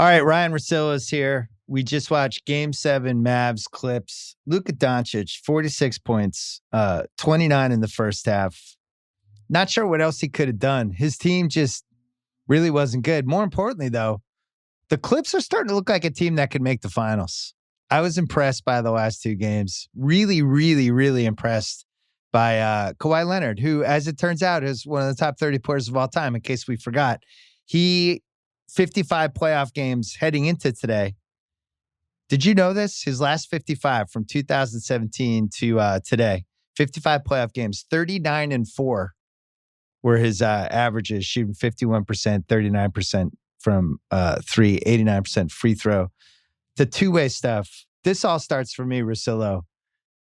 All right, Ryen Russillo is here. We just watched Game 7 Mavs clips. Luka Doncic, 46 points, 29 in the first half. Not sure what else he could have done. His team just really wasn't good. More importantly, though, the Clips are starting to look like a team that could make the finals. I was impressed by the last two games. Really, really, really impressed by Kawhi Leonard, who, as it turns out, is one of the top 30 players of all time, in case we forgot. He 55 playoff games heading into today. Did you know this? His last 55 from 2017 to today, 55 playoff games, 39-4 were his averages, shooting 51%, 39% from three, 89% free throw. The two-way stuff, this all starts for me, Russillo.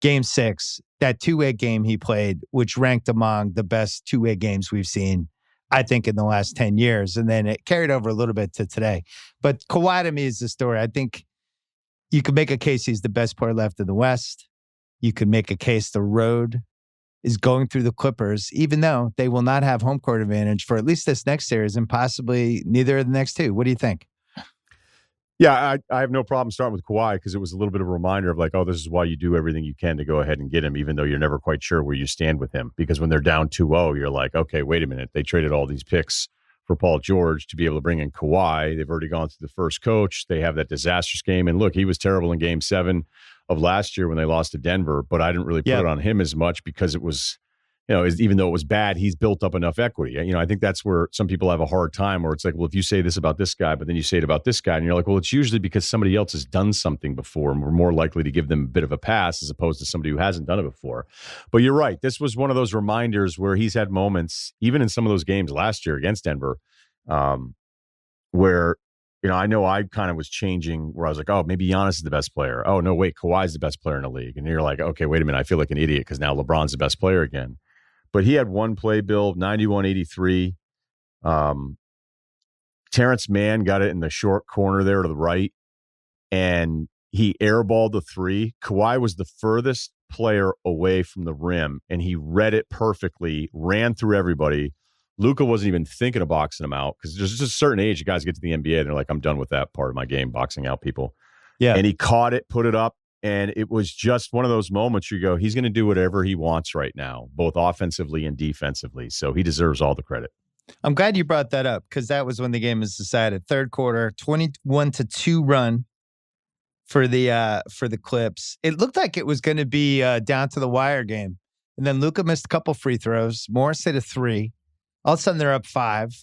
Game 6, that two-way game he played, which ranked among the best two-way games we've seen, I think, in the last 10 years. And then it carried over a little bit to today. But Kawhi, to me, is the story. I think you could make a case he's the best player left in the West. You could make a case the road is going through the Clippers, even though they will not have home court advantage for at least this next series and possibly neither of the next two. What do you think? Yeah, I have no problem starting with Kawhi because it was a little bit of a reminder of like, oh, this is why you do everything you can to go ahead and get him, even though you're never quite sure where you stand with him. Because when they're down 2-0, you're like, okay, wait a minute. They traded all these picks for Paul George to be able to bring in Kawhi. They've already gone through the first coach. They have that disastrous game. And look, he was terrible in Game 7 of last year when they lost to Denver, but I didn't really put it on him as much because it was, even though it was bad, he's built up enough equity. I think that's where some people have a hard time where it's like, well, if you say this about this guy, but then you say it about this guy, and you're like, well, it's usually because somebody else has done something before and we're more likely to give them a bit of a pass as opposed to somebody who hasn't done it before. But you're right. This was one of those reminders where he's had moments, even in some of those games last year against Denver, where, I know I kind of was changing where I was like, oh, maybe Giannis is the best player. Oh, no, wait, Kawhi's the best player in the league. And you're like, okay, wait a minute. I feel like an idiot because now LeBron's the best player again. But he had one play, Bill, 91-83. Terrence Mann got it in the short corner there to the right, and he airballed the three. Kawhi was the furthest player away from the rim, and he read it perfectly, ran through everybody. Luka wasn't even thinking of boxing him out because there's just a certain age you guys get to the NBA, and they're like, I'm done with that part of my game, boxing out people. Yeah. And he caught it, put it up. And it was just one of those moments you go, he's going to do whatever he wants right now, both offensively and defensively. So he deserves all the credit. I'm glad you brought that up because that was when the game was decided. Third quarter, 21-2 run for the Clips. It looked like it was going to be down to the wire game. And then Luka missed a couple free throws. Morris hit a 3. All of a sudden, they're up 5.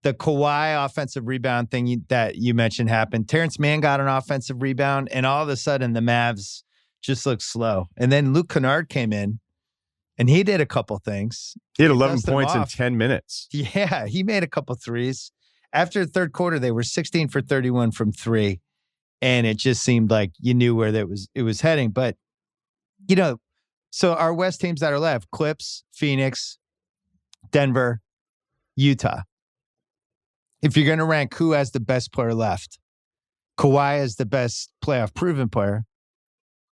The Kawhi offensive rebound thing that you mentioned happened. Terrence Mann got an offensive rebound, and all of a sudden the Mavs just looked slow. And then Luke Kennard came in, and he did a couple things. He had 11 points in 10 minutes. Yeah, he made a couple threes. After the third quarter, they were 16 for 31 from 3, and it just seemed like you knew where it was heading. But, so our West teams that are left, Clips, Phoenix, Denver, Utah. If you're going to rank who has the best player left, Kawhi is the best playoff proven player.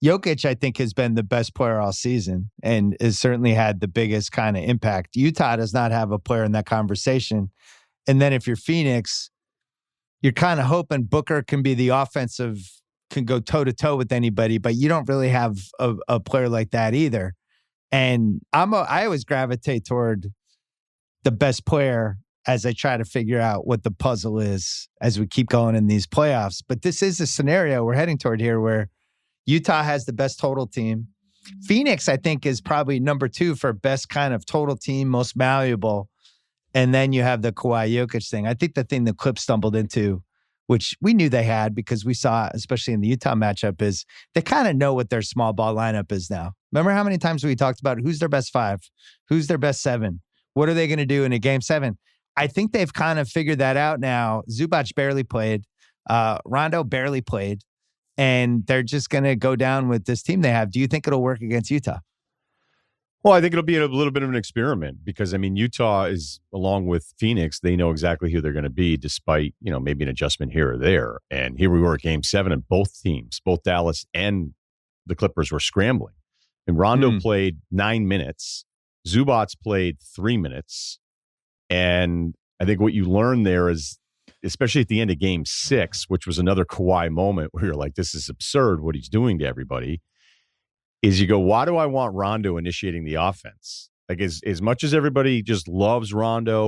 Jokic, I think, has been the best player all season and has certainly had the biggest kind of impact. Utah does not have a player in that conversation. And then if you're Phoenix, you're kind of hoping Booker can be the offensive, can go toe-to-toe with anybody, but you don't really have a player like that either. And I always gravitate toward the best player as I try to figure out what the puzzle is as we keep going in these playoffs. But this is a scenario we're heading toward here where Utah has the best total team. Phoenix, I think, is probably number 2 for best kind of total team, most malleable. And then you have the Kawhi Jokic thing. I think the thing the Clips stumbled into, which we knew they had because we saw, especially in the Utah matchup, is they kind of know what their small ball lineup is now. Remember how many times we talked about who's their best 5? Who's their best 7? What are they going to do in a game 7? I think they've kind of figured that out now. Zubac barely played. Rondo barely played. And they're just going to go down with this team they have. Do you think it'll work against Utah? Well, I think it'll be a little bit of an experiment because, Utah is, along with Phoenix, they know exactly who they're going to be despite, maybe an adjustment here or there. And here we were at Game 7 and both teams, both Dallas and the Clippers, were scrambling. And Rondo played 9 minutes. Zubac played 3 minutes. And I think what you learn there is especially at the end of game 6, which was another Kawhi moment where you're like, this is absurd what he's doing to everybody, is you go, why do I want Rondo initiating the offense? Like, as much as everybody just loves Rondo,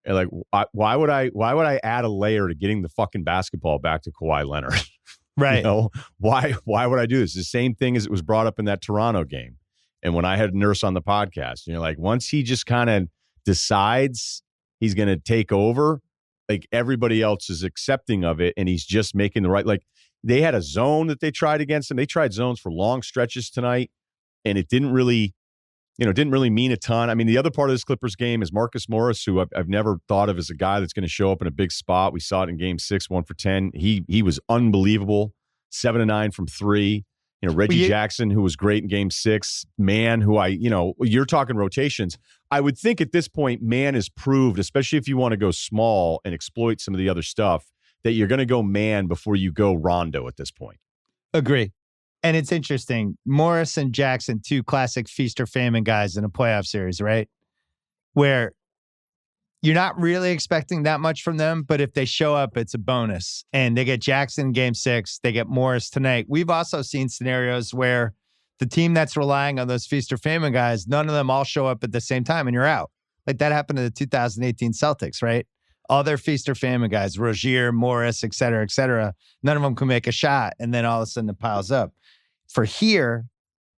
and like, why would I add a layer to getting the fucking basketball back to Kawhi Leonard? Right. You know, why would I do this? The same thing as it was brought up in that Toronto game. And when I had Nurse on the podcast, like, once he just kind of decides he's going to take over, like, everybody else is accepting of it, and he's just making the right, like, they had a zone that they tried against him. They tried zones for long stretches tonight, and it didn't really mean a ton. I mean, the other part of this Clippers game is Marcus Morris, who I've never thought of as a guy that's going to show up in a big spot. We saw it in game 6, 1 for 10. He was unbelievable. 7 of 9 from 3. Reggie Jackson, who was great in game 6. Man, who you're talking rotations. I would think at this point, man is proved, especially if you want to go small and exploit some of the other stuff, that you're going to go man before you go Rondo at this point. Agree. And it's interesting. Morris and Jackson, 2 classic feast or famine guys in a playoff series, right? Where you're not really expecting that much from them, but if they show up, it's a bonus. And they get Jackson in game 6. They get Morris tonight. We've also seen scenarios where the team that's relying on those feast or famine guys, none of them all show up at the same time and you're out. Like that happened to the 2018 Celtics, right? All their feast or famine guys, Rozier, Morris, et cetera, none of them can make a shot. And then all of a sudden it piles up. For here,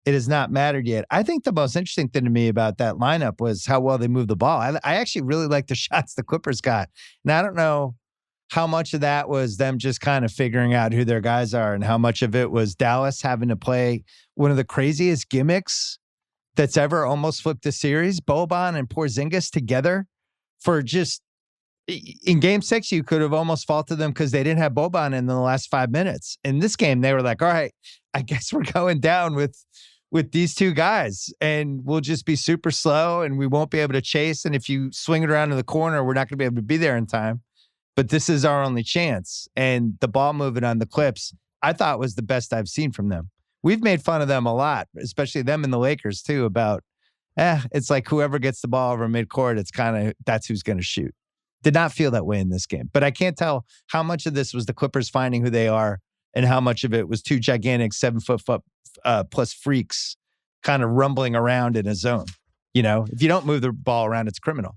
it has not mattered yet. I think the most interesting thing to me about that lineup was how well they moved the ball. I actually really like the shots the Clippers got. Now, I don't know how much of that was them just kind of figuring out who their guys are and how much of it was Dallas having to play one of the craziest gimmicks that's ever almost flipped a series, Boban and Porzingis together for just in game 6, you could have almost faulted them because they didn't have Boban in the last 5 minutes. In this game, they were like, all right, I guess we're going down with these 2 guys and we'll just be super slow and we won't be able to chase. And if you swing it around in the corner, we're not going to be able to be there in time. But this is our only chance. And the ball moving on the Clips, I thought was the best I've seen from them. We've made fun of them a lot, especially them and the Lakers too, about, it's like whoever gets the ball over midcourt, it's kind of, that's who's going to shoot. Did not feel that way in this game. But I can't tell how much of this was the Clippers finding who they are and how much of it was 2 gigantic 7-foot plus freaks kind of rumbling around in a zone. If you don't move the ball around, it's criminal.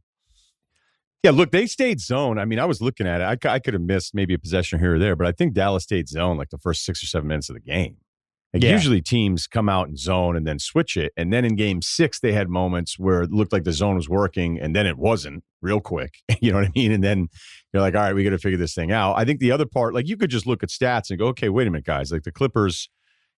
Yeah, look, they stayed zone. I mean, I was looking at it. I could have missed maybe a possession here or there, but I think Dallas stayed zone like the first 6 or 7 minutes of the game. Usually teams come out in zone and then switch it. And then in game 6, they had moments where it looked like the zone was working and then it wasn't real quick. You know what I mean? And then you're like, all right, we got to figure this thing out. I think the other part, like you could just look at stats and go, okay, wait a minute, guys. Like the Clippers,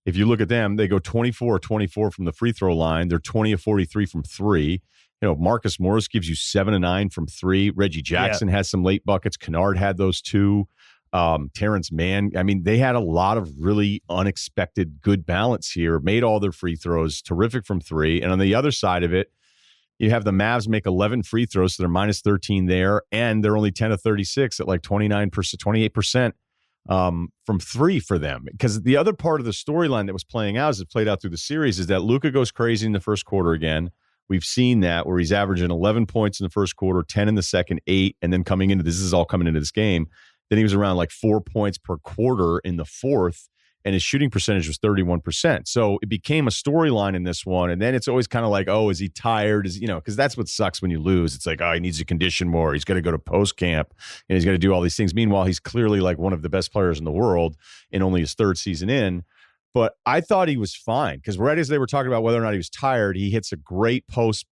if you look at them, they go 24-24 from the free throw line. They're 20-43 from 3. Marcus Morris gives you 7 of 9 from 3. Reggie Jackson has some late buckets. Kennard had those 2. Terrence Mann. I mean, they had a lot of really unexpected good balance here, made all their free throws, terrific from 3. And on the other side of it, you have the Mavs make 11 free throws, so they're minus 13 there, and they're only 10 of 36 at like 29%, 28% from 3 for them. Because the other part of the storyline that was playing out as it played out through the series is that Luka goes crazy in the first quarter again. We've seen that where he's averaging 11 points in the first quarter, 10 in the second, 8, and then this is all coming into this game. Then he was around like 4 points per quarter in the fourth, and his shooting percentage was 31%. So it became a storyline in this one. And then it's always kind of like, oh, is he tired? Because that's what sucks when you lose. It's like, oh, he needs to condition more. He's got to go to post camp and he's got to do all these things. Meanwhile, he's clearly like one of the best players in the world in only his 3rd season in. But I thought he was fine because right as they were talking about whether or not he was tired, he hits a great post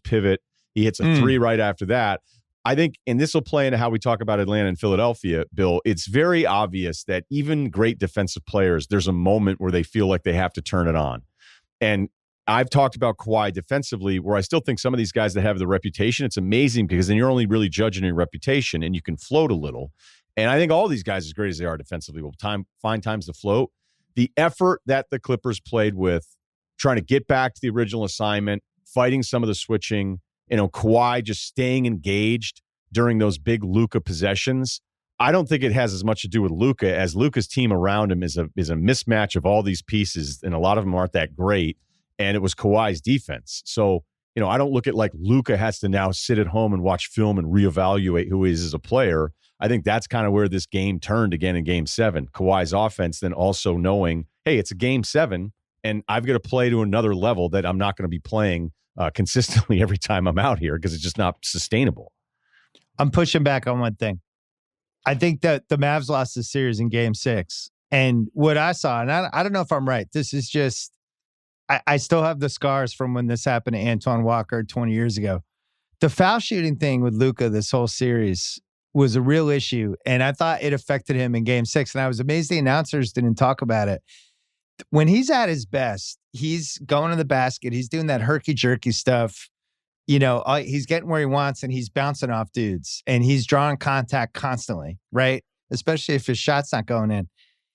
pivot. He hits a 3 right after that. I think, and this will play into how we talk about Atlanta and Philadelphia, Bill, it's very obvious that even great defensive players, there's a moment where they feel like they have to turn it on. And I've talked about Kawhi defensively, where I still think some of these guys that have the reputation, it's amazing because then you're only really judging your reputation and you can float a little. And I think all these guys, as great as they are defensively, will find times to float. The effort that the Clippers played with, trying to get back to the original assignment, fighting some of the switching, Kawhi just staying engaged during those big Luka possessions. I don't think it has as much to do with Luka as Luka's team around him is a mismatch of all these pieces, and a lot of them aren't that great. And it was Kawhi's defense. So, I don't look at like Luka has to now sit at home and watch film and reevaluate who he is as a player. I think that's kind of where this game turned again in Game 7. Kawhi's offense, then also knowing, hey, it's a Game 7, and I've got to play to another level that I'm not going to be playing consistently every time I'm out here because it's just not sustainable. I'm pushing back on one thing. I think that the Mavs lost the series in Game 6. And what I saw, and I don't know if I'm right, this is just, I still have the scars from when this happened to Antoine Walker 20 years ago. The foul shooting thing with Luka this whole series was a real issue, and I thought it affected him in Game 6, and I was amazed the announcers didn't talk about it. When he's at his best, he's going to the basket, he's doing that herky-jerky stuff. He's getting where he wants, and he's bouncing off dudes, and he's drawing contact constantly, right? Especially if his shot's not going in.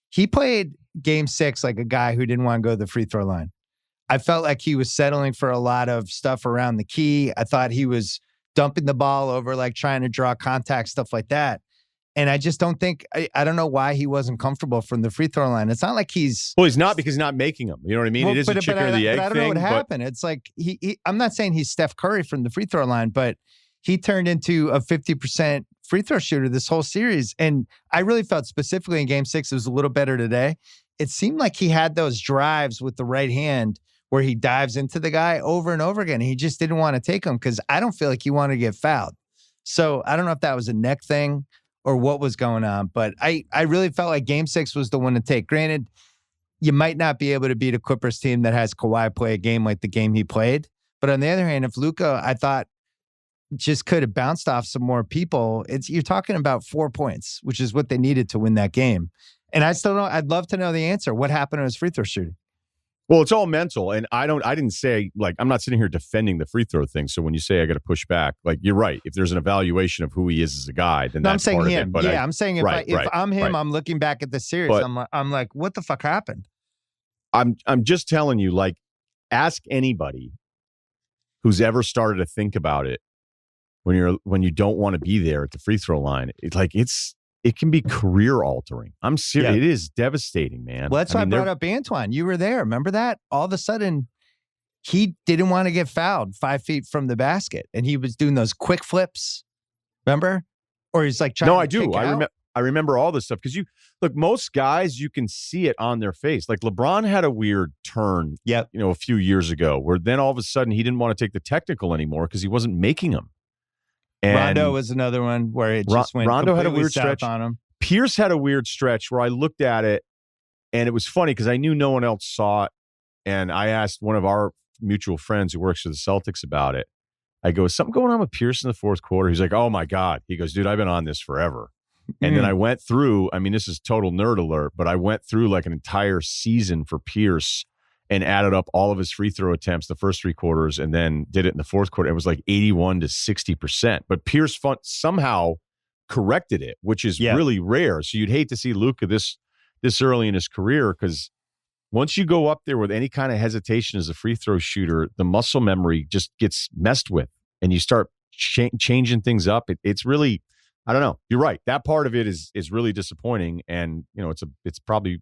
He played Game 6 like a guy who didn't want to go to the free throw line. I felt like he was settling for a lot of stuff around the key. I thought he was dumping the ball over, like trying to draw contact, stuff like that. And I just don't think, I don't know why he wasn't comfortable from the free throw line. It's not like he's... Well, he's not because he's not making them. You know what I mean? It is a chicken or the egg thing. I don't know what happened. It's like, I'm not saying he's Steph Curry from the free throw line, but he turned into a 50% free throw shooter this whole series. And I really felt specifically in Game 6, it was a little better today. It seemed like he had those drives with the right hand where he dives into the guy over and over again. He just didn't want to take him because I don't feel like he wanted to get fouled. So I don't know if that was a neck thing or what was going on, but I really felt like Game 6 was the one to take. Granted, you might not be able to beat a Clippers team that has Kawhi play a game like the game he played. But on the other hand, if Luka, I thought, just could have bounced off some more people, you're talking about 4 points, which is what they needed to win that game. And I'd love to know the answer. What happened to his free throw shooting? Well, it's all mental. And I didn't say, like, I'm not sitting here defending the free throw thing. So when you say I got to push back, like, you're right. If there's an evaluation of who he is as a guy, then that's part of it. But I'm saying if I'm him, I'm looking back at the series. But I'm like, what the fuck happened? I'm just telling you, like, ask anybody who's ever started to think about it when you don't want to be there at the free throw line. It can be career altering. I'm serious. Yeah. It is devastating, man. Well, that's why I brought up Antoine. You were there. Remember that? All of a sudden, he didn't want to get fouled 5 feet from the basket. And he was doing those quick flips. Remember? Or he's like trying to kick it out. I remember all this stuff. Because most guys, you can see it on their face. Like LeBron had a weird turn, a few years ago, where then all of a sudden he didn't want to take the technical anymore because he wasn't making them. And Rondo was another one where it just went Rondo had a weird south stretch on him. Pierce had a weird stretch where I looked at it, and it was funny because I knew no one else saw it. And I asked one of our mutual friends who works for the Celtics about it. I go, is something going on with Pierce in the fourth quarter? He's like, oh, my God. He goes, dude, I've been on this forever. And then I went through, this is total nerd alert, but I went through like an entire season for Pierce and added up all of his free throw attempts the first 3 quarters and then did it in the fourth quarter. It was like 81 to 60%. But Pierce somehow corrected it, which is really rare. So you'd hate to see Luka this early in his career, because once you go up there with any kind of hesitation as a free throw shooter, the muscle memory just gets messed with and you start changing things up. It's really, I don't know. You're right. That part of it is really disappointing. And, it's probably,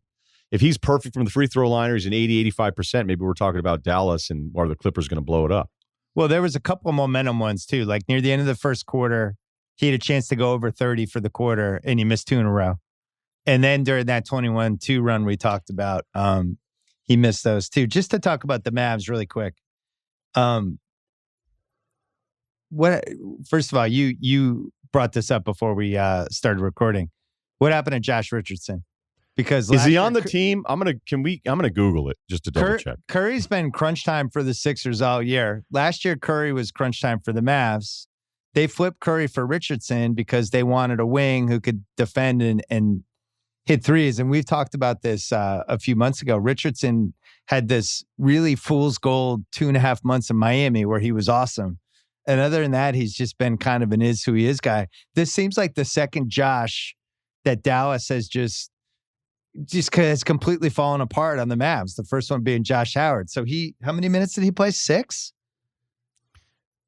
if he's perfect from the free throw line, or he's an 80-85%, maybe we're talking about Dallas and are the Clippers going to blow it up? Well, there was a couple of momentum ones too. Like near the end of the first quarter, he had a chance to go over 30 for the quarter, and he missed 2 in a row. And then during that 21-2 run we talked about, he missed those too. Just to talk about the Mavs really quick. First of all, you brought this up before we started recording. What happened to Josh Richardson? Because is he on the team? I'm gonna Google it just to double check. Curry's been crunch time for the Sixers all year. Last year, Curry was crunch time for the Mavs. They flipped Curry for Richardson because they wanted a wing who could defend and hit threes. And we've talked about this a few months ago. Richardson had this really fool's gold 2.5 months in Miami where he was awesome. And other than that, he's just been kind of an is who he is guy. This seems like the second Josh that Dallas has just has completely fallen apart on the Mavs. The first one being Josh Howard. So how many minutes did he play? 6?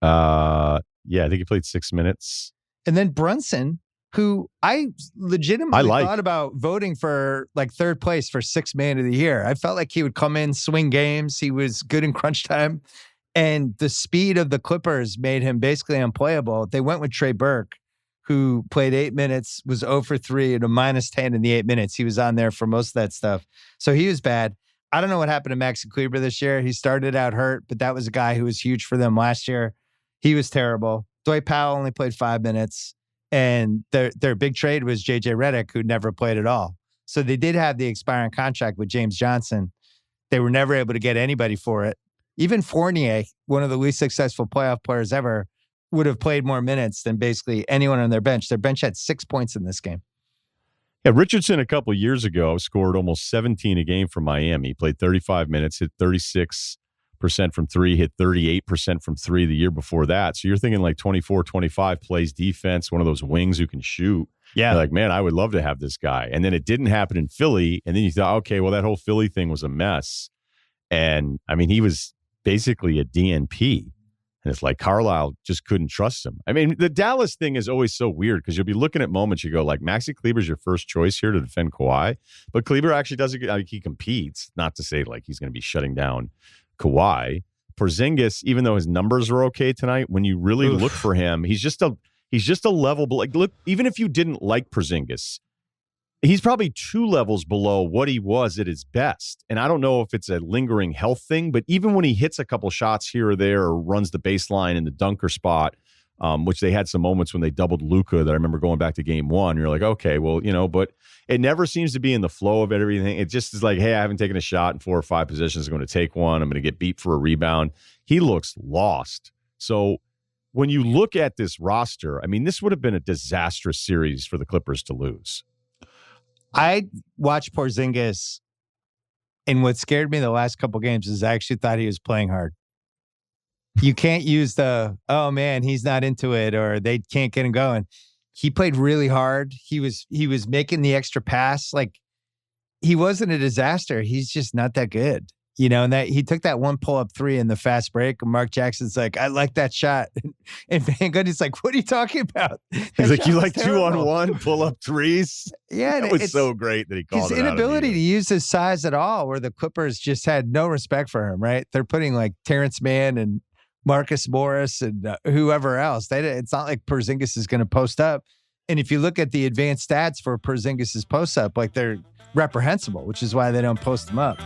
Yeah, I think he played 6 minutes. And then Brunson, who I legitimately thought about voting for like 3rd place for 6th man of the year. I felt like he would come in, swing games. He was good in crunch time. And the speed of the Clippers made him basically unplayable. They went with Trey Burke, who played 8 minutes, was 0 for 3 and a -10 in the 8 minutes. He was on there for most of that stuff. So he was bad. I don't know what happened to Maxi Kleber this year. He started out hurt, but that was a guy who was huge for them last year. He was terrible. Dwight Powell only played 5 minutes. And their big trade was JJ Redick, who never played at all. So they did have the expiring contract with James Johnson. They were never able to get anybody for it. Even Fournier, one of the least successful playoff players ever, would have played more minutes than basically anyone on their bench. Their bench had 6 points in this game. Yeah, Richardson a couple years ago scored almost 17 a game for Miami. He played 35 minutes, hit 36% from three, hit 38% from three the year before that. So you're thinking like 24, 25, plays defense, one of those wings who can shoot. Yeah. You're like, man, I would love to have this guy. And then it didn't happen in Philly. And then you thought, okay, well, that whole Philly thing was a mess. And I mean, he was basically a DNP. And it's like Carlisle just couldn't trust him. I mean, the Dallas thing is always so weird because you'll be looking at moments, you go like, Maxi Kleber's your first choice here to defend Kawhi. But Kleber actually does, he competes. Not to say like he's going to be shutting down Kawhi. Porzingis, even though his numbers are okay tonight, when you really look for him, he's just a level, like, look, even if you didn't like Porzingis, he's probably 2 levels below what he was at his best. And I don't know if it's a lingering health thing, but even when he hits a couple shots here or there or runs the baseline in the dunker spot, which they had some moments when they doubled Luka that I remember going back to game 1, you're like, okay, well, but it never seems to be in the flow of everything. It just is like, hey, I haven't taken a shot in 4 or 5 positions. I'm going to take one. I'm going to get beat for a rebound. He looks lost. So when you look at this roster, I mean, this would have been a disastrous series for the Clippers to lose. I watched Porzingis, and what scared me the last couple games is I actually thought he was playing hard. You can't use the, oh man, he's not into it, or they can't get him going. He played really hard. He was making the extra pass. Like, he wasn't a disaster. He's just not that good. And that he took that one pull-up 3 in the fast break. And Mark Jackson's like, I like that shot. And Van Gundy's like, what are you talking about? He's like, you like terrible. 2-on-1 pull-up threes? Yeah. It was so great that he called it out. His inability to use his size at all, where the Clippers just had no respect for him, right? They're putting like Terrence Mann and Marcus Morris and whoever else. It's not like Porzingis is going to post up. And if you look at the advanced stats for Porzingis' post-up, like, they're reprehensible, which is why they don't post them up.